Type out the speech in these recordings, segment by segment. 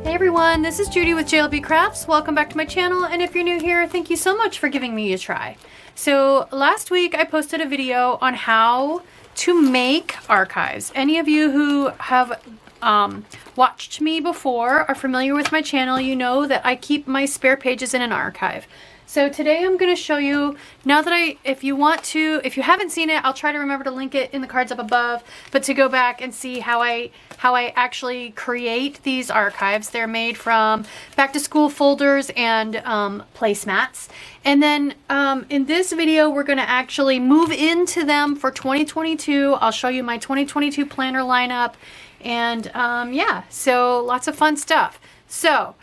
Hey everyone, this is Judy with JLBCrafts. Welcome back to my channel, and if you're new here, thank you so much for giving me a try. So last week I posted a video on how to make archives. Any of you who have watched me before, are familiar with my channel, you know that I keep my spare pages in an archive. So today I'm going to show you, now that if you haven't seen it, I'll try to remember to link it in the cards up above, but to go back and see how I actually create these archives. They're made from back to school folders and placemats. And then in this video, we're going to actually move into them for 2022. I'll show you my 2022 planner lineup. And yeah, so lots of fun stuff. So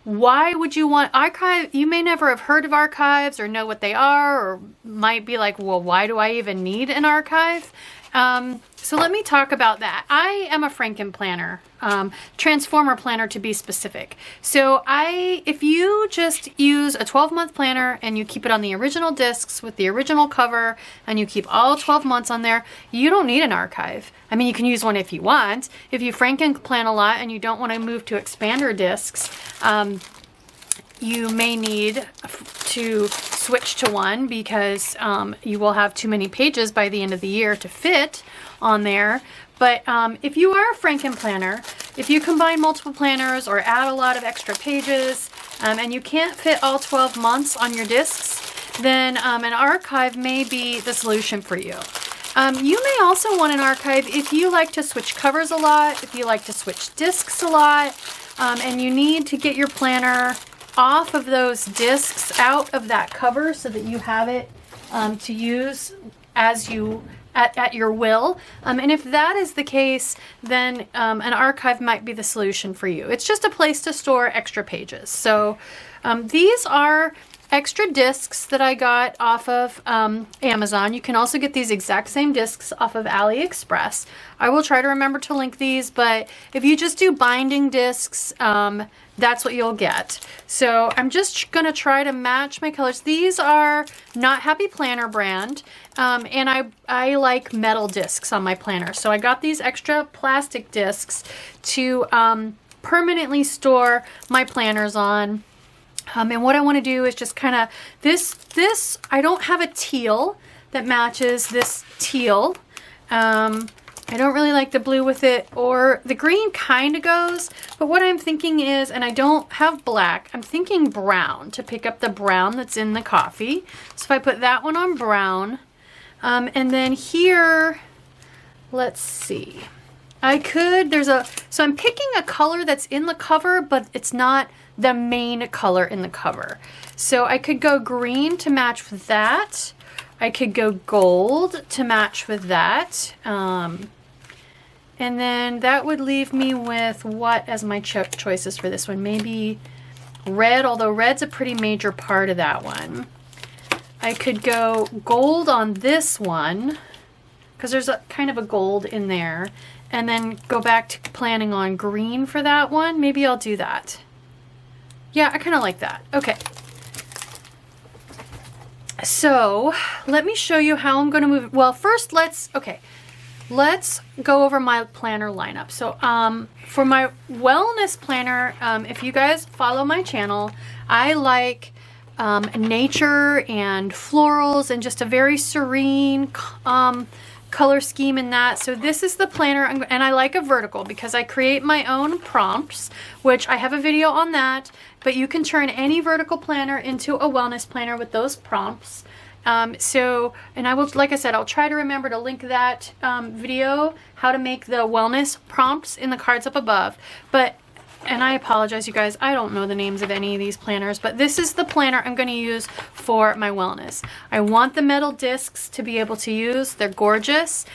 why would you want archive? You may never have heard of archives or know what they are, or might be like, well, why do I even need an archive? So let me talk about that. I am a Franken planner, transformer planner to be specific. So if you just use a 12-month planner and you keep it on the original discs with the original cover and you keep all 12 months on there, you don't need an archive. I mean, you can use one if you want. If you Franken plan a lot and you don't want to move to expander discs, you may need to switch to one because you will have too many pages by the end of the year to fit on there. But if you are a Franken planner, if you combine multiple planners or add a lot of extra pages and you can't fit all 12 months on your discs, then an archive may be the solution for you. You may also want an archive if you like to switch covers a lot, if you like to switch discs a lot, and you need to get your planner off of those discs, out of that cover, so that you have it to use as you at your will. And if that is the case, then an archive might be the solution for you. It's just a place to store extra pages. So these are extra discs that I got off of Amazon. You can also get these exact same discs off of AliExpress. I will try to remember to link these, but if you just do binding discs, that's what you'll get. So I'm just gonna try to match my colors. These are not Happy Planner brand, and I like metal discs on my planner. So I got these extra plastic discs to permanently store my planners on. And what I want to do is just kind of this, I don't have a teal that matches this teal. I don't really like the blue with it, or the green kind of goes, but what I'm thinking is, and I don't have black, I'm thinking brown, to pick up the brown that's in the coffee. So if I put that one on brown, and then here, let's see, so I'm picking a color that's in the cover, but it's not the main color in the cover. So I could go green to match with that. I could go gold to match with that. And then that would leave me with what as my choices for this one? Maybe red, although red's a pretty major part of that one. I could go gold on this one, because there's a kind of a gold in there. And then go back to planning on green for that one. Maybe I'll do that. Yeah, I kind of like that. Okay. So let me show you how I'm going to move. Well, first let's go over my planner lineup. So for my wellness planner, if you guys follow my channel, I like nature and florals and just a very serene color scheme in that. So this is the planner, and I like a vertical because I create my own prompts, which I have a video on that, but you can turn any vertical planner into a wellness planner with those prompts. And I will, like I said, I'll try to remember to link that video, how to make the wellness prompts, in the cards up above. And I apologize, you guys, I don't know the names of any of these planners, but this is the planner I'm going to use for my wellness. I want the metal discs to be able to use. They're gorgeous.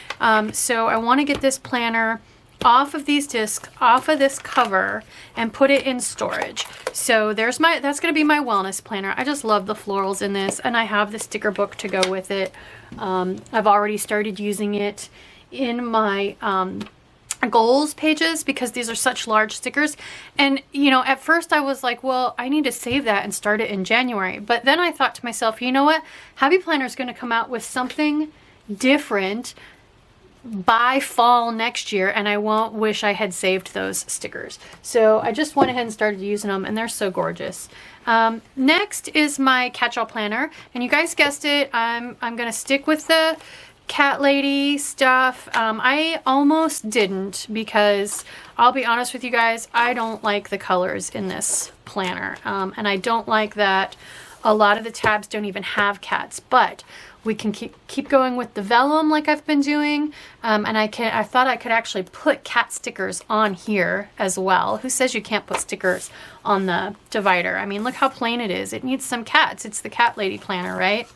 So I want to get this planner off of these discs, off of this cover, and put it in storage. So that's going to be my wellness planner. I just love the florals in this, and I have the sticker book to go with it. I've already started using it in my goals pages because these are such large stickers. And you know, at first I was like, well, I need to save that and start it in January. But then I thought to myself, you know what? Happy Planner is going to come out with something different by fall next year, and I won't wish I had saved those stickers. So I just went ahead and started using them, and they're so gorgeous. Next is my catch-all planner, and you guys guessed it, I'm gonna stick with the cat lady stuff. I almost didn't, because I'll be honest with you guys, I don't like the colors in this planner, and I don't like that a lot of the tabs don't even have cats, but we can keep going with the vellum like I've been doing, and I thought I could actually put cat stickers on here as well. Who says you can't put stickers on the divider? I mean, look how plain it is. It needs some cats. It's the cat lady planner, right?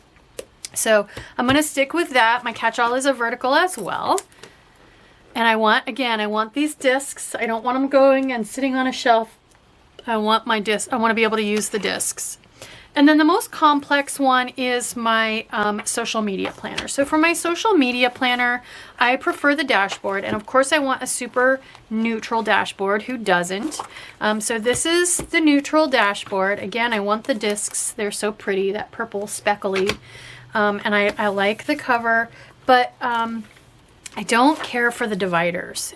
So I'm gonna stick with that. My catch-all is a vertical as well. And I want these discs. I don't want them going and sitting on a shelf. I want my disc. I want to be able to use the discs. And then the most complex one is my social media planner. So for my social media planner, I prefer the dashboard. And of course I want a super neutral dashboard. Who doesn't? So this is the neutral dashboard. Again, I want the discs. They're so pretty, that purple speckly. And I like the cover, but I don't care for the dividers.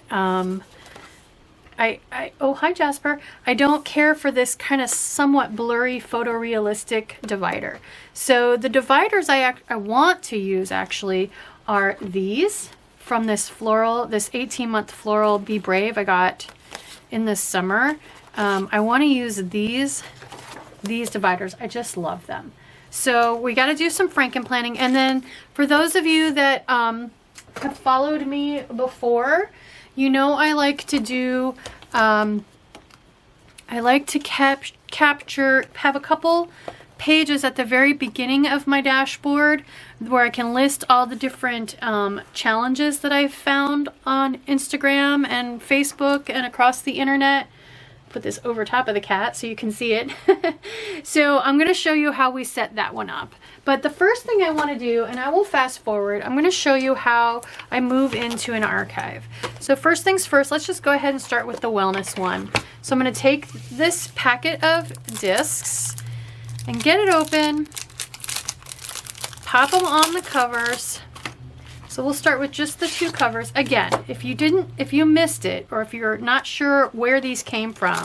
Oh, hi Jasper. I don't care for this kind of somewhat blurry photorealistic divider. So the dividers I want to use actually are these from this 18-month floral Be Brave I got in the summer. I want to use these dividers. I just love them. So we got to do some Franken planning. And then for those of you that have followed me before, you know I like to do, I like to have a couple pages at the very beginning of my dashboard where I can list all the different challenges that I've found on Instagram and Facebook and across the internet. Put this over top of the cat so you can see it. So I'm going to show you how we set that one up. But the first thing I want to do, and I will fast forward, I'm going to show you how I move into an archive. So first things first, let's just go ahead and start with the wellness one. So I'm going to take this packet of discs and get it open, pop them on the covers. So we'll start with just the two covers. Again, if you missed it, or if you're not sure where these came from,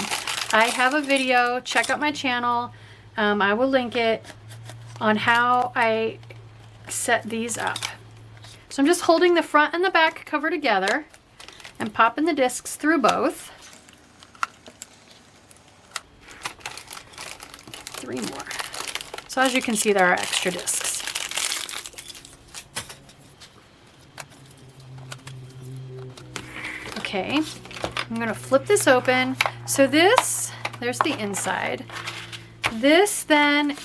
I have a video, check out my channel. I will link it on how I set these up. So I'm just holding the front and the back cover together and popping the discs through both. 3 more. So as you can see, there are extra discs. Okay, I'm going to flip this open. So there's the inside. This then,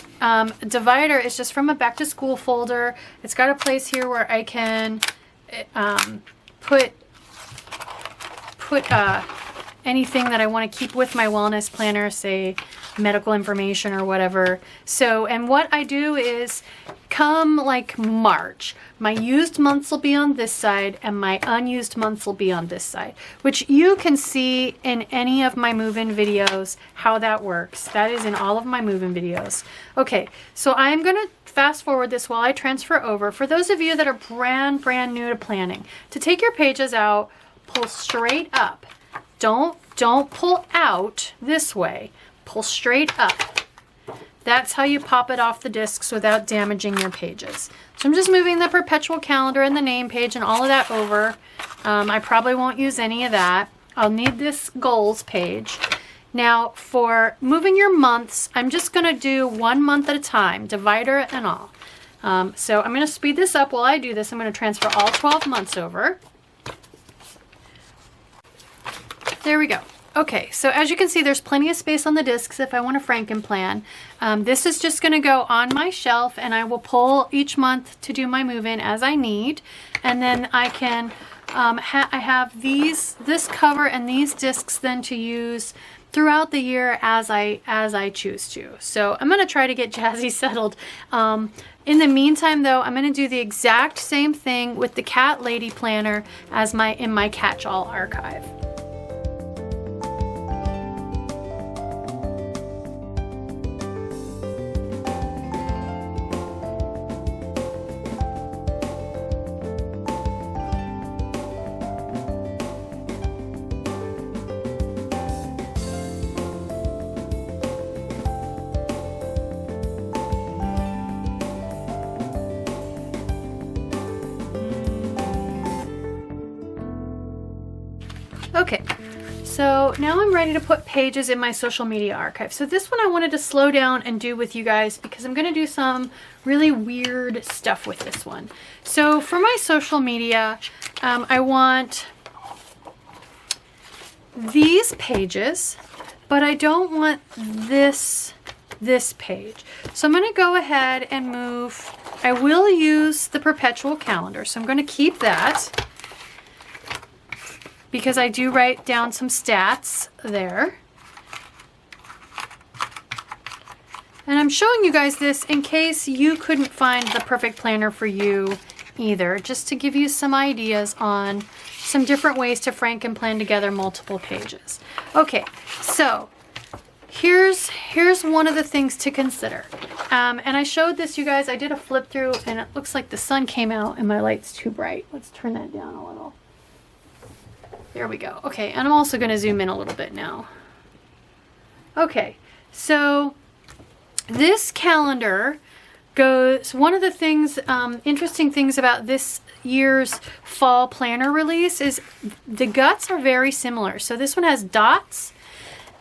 divider is just from a back to school folder. It's got a place here where I can put anything that I want to keep with my wellness planner, say medical information or whatever. So, and what I do is come like March, my used months will be on this side and my unused months will be on this side, which you can see in any of my move-in videos how that works. That is in all of my move-in videos. Okay, so I'm going to fast forward this while I transfer over. For those of you that are brand new to planning, to take your pages out, pull straight up. Don't pull out this way. Pull straight up. That's how you pop it off the discs without damaging your pages. So I'm just moving the perpetual calendar and the name page and all of that over. I probably won't use any of that. I'll need this goals page. Now for moving your months, I'm just going to do 1 month at a time, divider and all. So I'm going to speed this up while I do this. I'm going to transfer all 12 months over. There we go. Okay, so as you can see, there's plenty of space on the discs if I want to Franken plan. This is just going to go on my shelf, and I will pull each month to do my move-in as I need. And then I can, I have this cover and these discs then to use throughout the year as I choose to. So I'm going to try to get Jazzy settled. In the meantime, though, I'm going to do the exact same thing with the cat lady planner as in my catch-all archive. Okay, so now I'm ready to put pages in my social media archive. So this one I wanted to slow down and do with you guys because I'm going to do some really weird stuff with this one. So for my social media, I want these pages, but I don't want this page. So I'm going to go ahead and move. I will use the perpetual calendar, so I'm going to keep that because I do write down some stats there. And I'm showing you guys this in case you couldn't find the perfect planner for you either, just to give you some ideas on some different ways to franken plan together multiple pages. Okay, so here's one of the things to consider. And I showed this, you guys. I did a flip through and it looks like the sun came out and my light's too bright. Let's turn that down a little. There we go. Okay, and I'm also going to zoom in a little bit now. Okay, so this calendar goes, one of the things, interesting things about this year's fall planner release is the guts are very similar. So this one has dots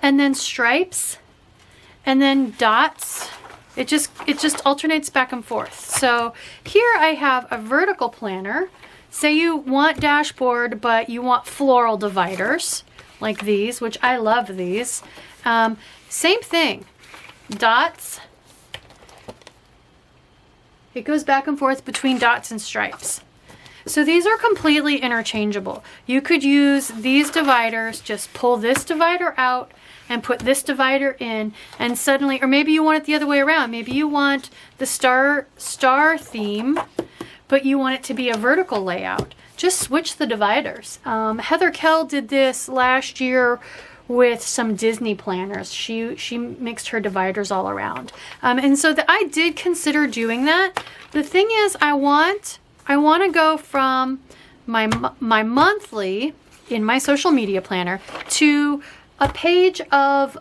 and then stripes and then dots. It just alternates back and forth. So here I have a vertical planner. Say you want dashboard, but you want floral dividers like these, which I love these. Same thing, dots. It goes back and forth between dots and stripes. So these are completely interchangeable. You could use these dividers, just pull this divider out and put this divider in, and suddenly, or maybe you want it the other way around. Maybe you want the star theme, but you want it to be a vertical layout. Just switch the dividers. Heather Kell did this last year with some Disney planners. She mixed her dividers all around. And so I did consider doing that. The thing is, I want to go from my monthly in my social media planner to a page of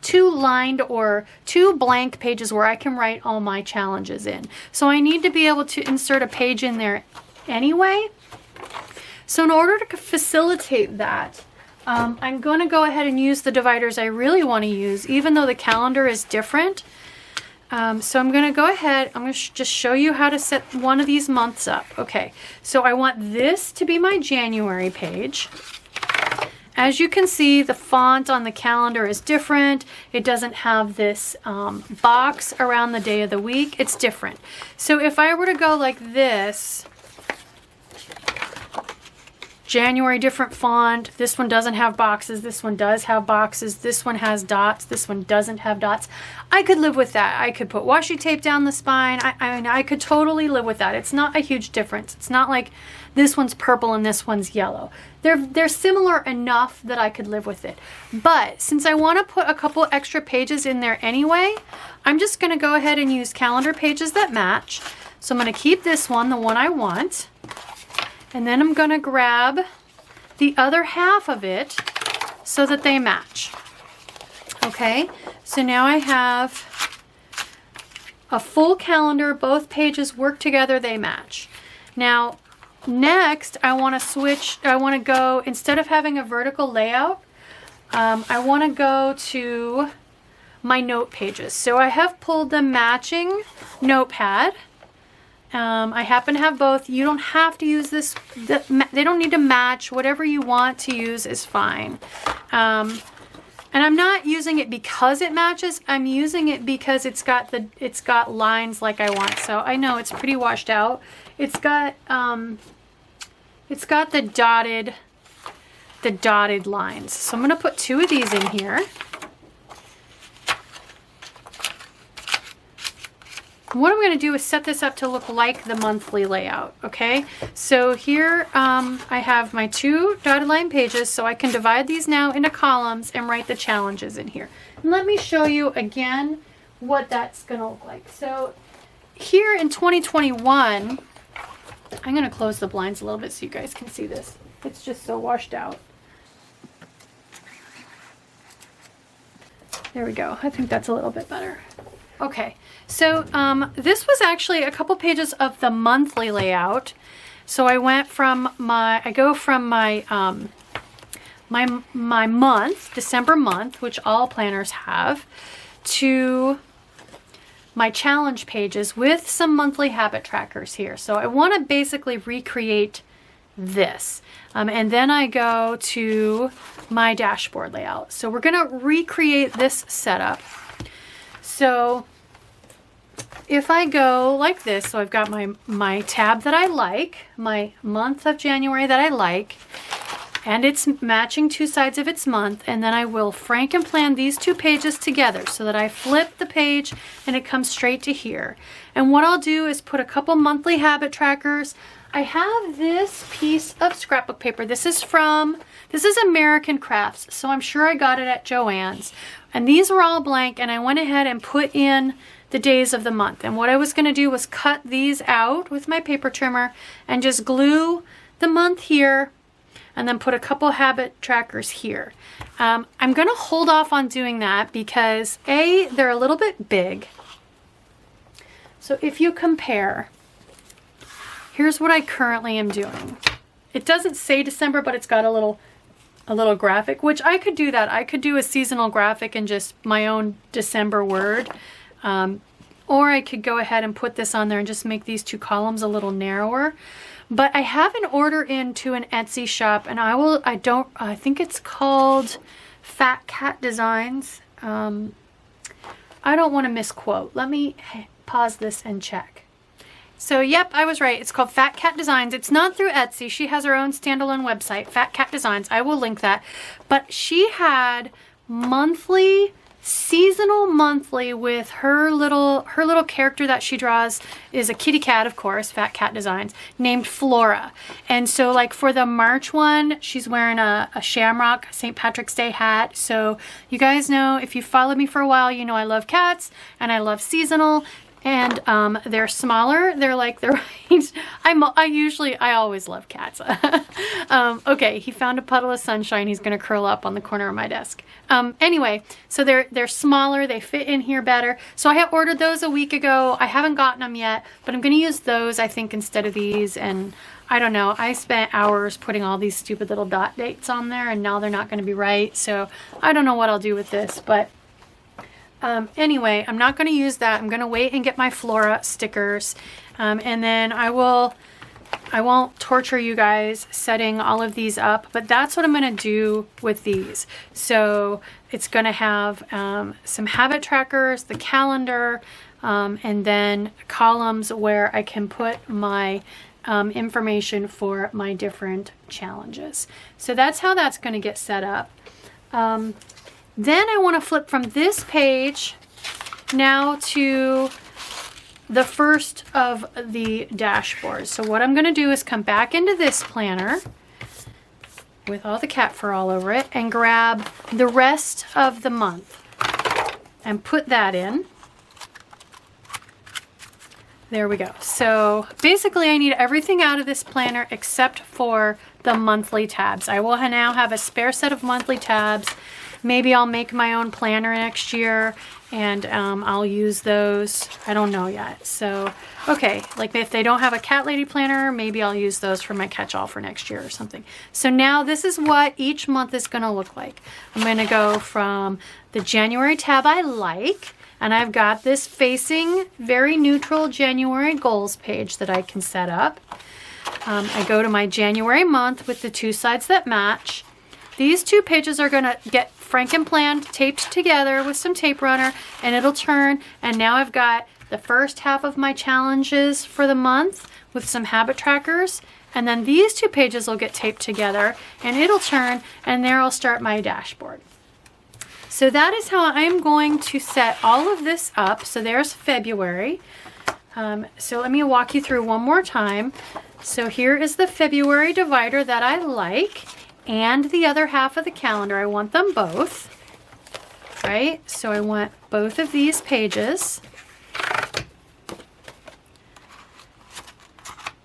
two lined or two blank pages where I can write all my challenges in. So I need to be able to insert a page in there anyway. So in order to facilitate that, I'm going to go ahead and use the dividers I really want to use, even though the calendar is different. So I'm going to go ahead, I'm going to just show you how to set one of these months up. Okay, so I want this to be my January page. As you can see, the font on the calendar is different. It doesn't have this box around the day of the week. It's different. So if I were to go like this, January, different font. This one doesn't have boxes. This one does have boxes. This one has dots. This one doesn't have dots. I could live with that. I could put washi tape down the spine. I mean, I could totally live with that. It's not a huge difference. It's not like this one's purple and this one's yellow. They're similar enough that I could live with it. But since I want to put a couple extra pages in there anyway, I'm just going to go ahead and use calendar pages that match. So I'm going to keep this one, the one I want. And then I'm going to grab the other half of it so that they match. Okay, so now I have a full calendar. Both pages work together, they match. Now, next, I want to switch. I want to go, instead of having a vertical layout, I want to go to my note pages. So I have pulled the matching notepad. I happen to have both. You don't have to use this. They don't need to match. Whatever you want to use is fine. And I'm not using it because it matches. I'm using it because it's got lines like I want. So I know it's pretty washed out. It's got the dotted lines. So I'm going to put two of these in here. What I'm going to do is set this up to look like the monthly layout, okay? So here I have my two dotted line pages, so I can divide these now into columns and write the challenges in here. And let me show you again what that's going to look like. So here in 2021, I'm going to close the blinds a little bit so you guys can see this. It's just so washed out. There we go. I think that's a little bit better. Okay, so this was actually a couple pages of the monthly layout. So I went from I go from my my month, December month, which all planners have, to my challenge pages with some monthly habit trackers here. So I want to basically recreate this. And then I go to my dashboard layout. So we're going to recreate this setup. So if I go like this, so I've got my tab that I like, my month of January that I like, and it's matching two sides of its month, and then I will Frankenplan these two pages together so that I flip the page and it comes straight to here. And what I'll do is put a couple monthly habit trackers. I have this piece of scrapbook paper. This is American Crafts, so I'm sure I got it at Joann's. And these were all blank, and I went ahead and put in the days of the month. And what I was going to do was cut these out with my paper trimmer and just glue the month here, and then put a couple habit trackers here. I'm going to hold off on doing that because A, they're a little bit big. So if you compare, here's what I currently am doing. It doesn't say December, but it's got a little graphic, which I could do that. I could do a seasonal graphic and just my own December word. Or I could go ahead and put this on there and just make these two columns a little narrower. But I have an order into an Etsy shop, and I think it's called Fat Cat Designs. I don't want to misquote. Let me pause this and check. So yep, I was right. It's called Fat Cat Designs. It's not through Etsy. She has her own standalone website, Fat Cat Designs. I will link that. But she had seasonal monthly with her little character that she draws is a kitty cat, of course, Fat Cat Designs, named Flora. And so like for the March one, she's wearing a shamrock St. Patrick's Day hat. So you guys know, if you followed me for a while, you know I love cats and I love seasonal. And they're smaller. They're like the right. I always love cats. Okay, he found a puddle of sunshine. He's gonna curl up on the corner of my desk. Anyway, so they're smaller. They fit in here better. So I have ordered those a week ago. I haven't gotten them yet, but I'm gonna use those, I think, instead of these. And I don't know. I spent hours putting all these stupid little dot dates on there, and now they're not gonna be right. So I don't know what I'll do with this, but. Anyway, I'm not going to use that. I'm going to wait and get my Flora stickers. And then I won't torture you guys setting all of these up, but that's what I'm going to do with these. So it's going to have some habit trackers, the calendar, and then columns where I can put my information for my different challenges. So that's how that's going to get set up. Then I want to flip from this page now to the first of the dashboards. So what I'm going to do is come back into this planner with all the cat fur all over it and grab the rest of the month and put that in. There we go. So basically I need everything out of this planner except for the monthly tabs. I will now have a spare set of monthly tabs. Maybe I'll make my own planner next year and I'll use those. I don't know yet. So, okay, like if they don't have a cat lady planner, maybe I'll use those for my catch-all for next year or something. So now this is what each month is going to look like. I'm going to go from the January tab I like, and I've got this facing very neutral January goals page that I can set up. I go to my January month with the two sides that match. These two pages are going to get Frankenplanned, taped together with some tape runner, and it'll turn. And now I've got the first half of my challenges for the month with some habit trackers. And then these two pages will get taped together and it'll turn, and there I'll start my dashboard. So that is how I'm going to set all of this up. So there's February. So let me walk you through one more time. So here is the February divider that I like, and the other half of the calendar. I want them both, right? So I want both of these pages.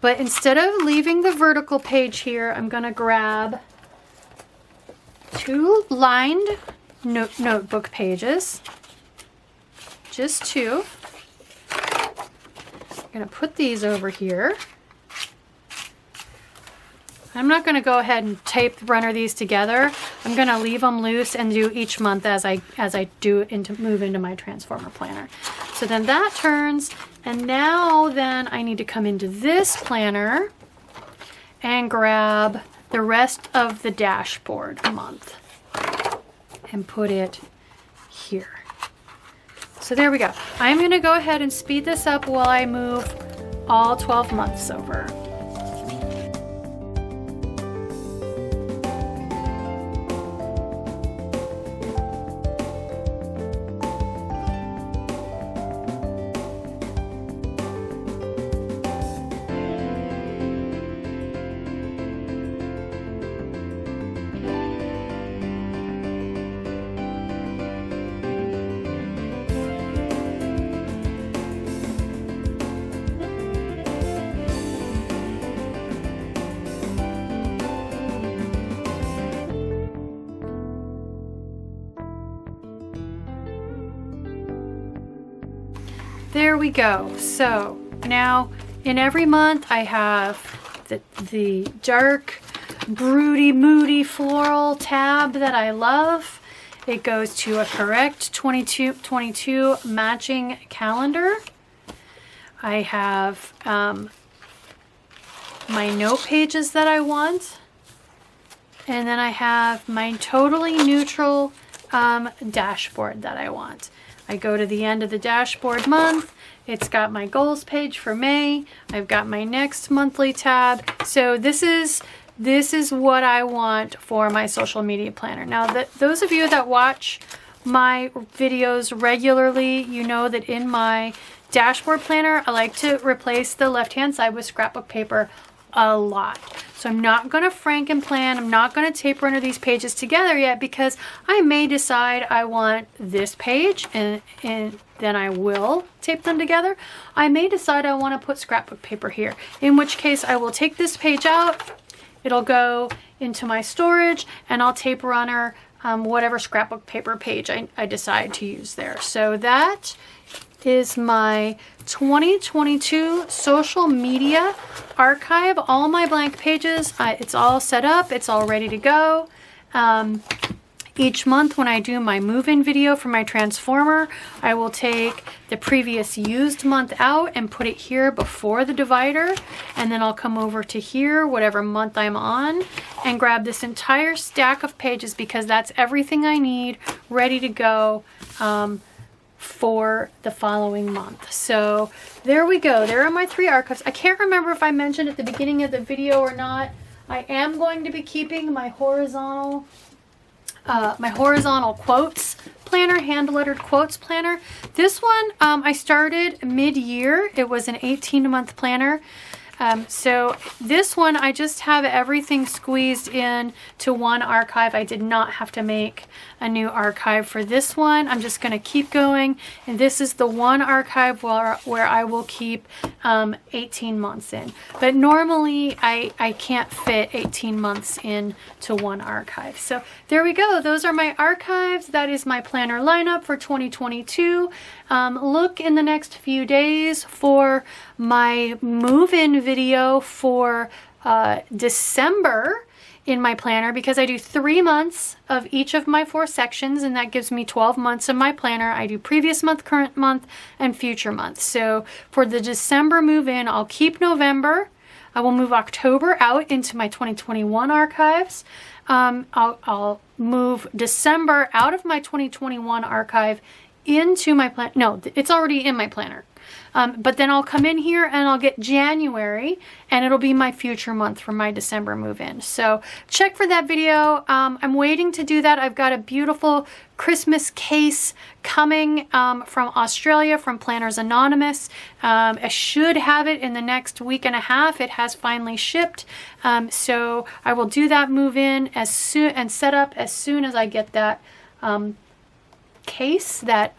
But instead of leaving the vertical page here, I'm going to grab two lined notebook pages, just two. I'm going to put these over here. I'm not going to go ahead and tape runner these together. I'm going to leave them loose and do each month as I move into my transformer planner. So then that turns, and now then I need to come into this planner and grab the rest of the dashboard month and put it here. So there we go. I'm going to go ahead and speed this up while I move all 12 months over. There we go. So now in every month I have the dark, broody, moody floral tab that I love. It goes to a correct 22 matching calendar. I have my note pages that I want. And then I have my totally neutral dashboard that I want. I go to the end of the dashboard month. It's got my goals page for May. I've got my next monthly tab. So this is what I want for my social media planner. Now, those of you that watch my videos regularly, you know that in my dashboard planner, I like to replace the left-hand side with scrapbook paper a lot. So I'm not going to franken plan. I'm not going to tape runner these pages together yet because I may decide I want this page and then I will tape them together. I may decide I want to put scrapbook paper here, in which case I will take this page out. It'll go into my storage and I'll tape runner whatever scrapbook paper page I decide to use there. So that is my 2022 social media archive. All my blank pages, it's all set up, it's all ready to go. Each month when I do my move-in video for my transformer, I will take the previous used month out and put it here before the divider, and then I'll come over to here, whatever month I'm on, and grab this entire stack of pages because that's everything I need ready to go for the following month. So there we go. There are my 3 archives. I can't remember if I mentioned at the beginning of the video or not. I am going to be keeping my horizontal quotes planner, hand-lettered quotes planner. This one I started mid-year. It was an 18-month planner. So this one, I just have everything squeezed in to one archive. I did not have to make a new archive for this one. I'm just going to keep going. And this is the one archive where I will keep 18 months in. But normally I can't fit 18 months into one archive. So there we go. Those are my archives. That is my planner lineup for 2022. Look in the next few days for my move-in video for December in my planner, because I do 3 months of each of my 4 sections, and that gives me 12 months in my planner. I do previous month, current month, and future month. So for the December move-in, I'll keep November. I will move October out into my 2021 archives. I'll move December out of my 2021 archive into my plan. No, it's already in my planner. But then I'll come in here and I'll get January, and it'll be my future month for my December move-in. So check for that video. I'm waiting to do that. I've got a beautiful Christmas case coming from Australia from Planners Anonymous. I should have it in the next week and a half. It has finally shipped. So I will do that move-in as soon and set up as soon as I get that case, that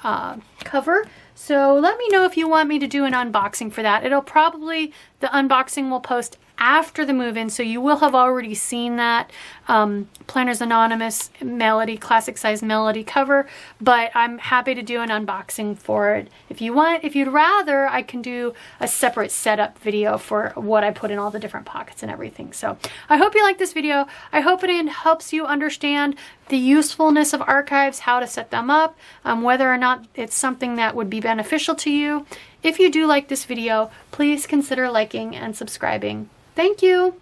cover. So let me know if you want me to do an unboxing for that. The unboxing will post after the move-in, so you will have already seen that Planners Anonymous Melody, classic size Melody cover, but I'm happy to do an unboxing for it. If you want, if you'd rather, I can do a separate setup video for what I put in all the different pockets and everything. So I hope you like this video. I hope it helps you understand the usefulness of archives, how to set them up, whether or not it's something that would be beneficial to you. If you do like this video, please consider liking and subscribing. Thank you.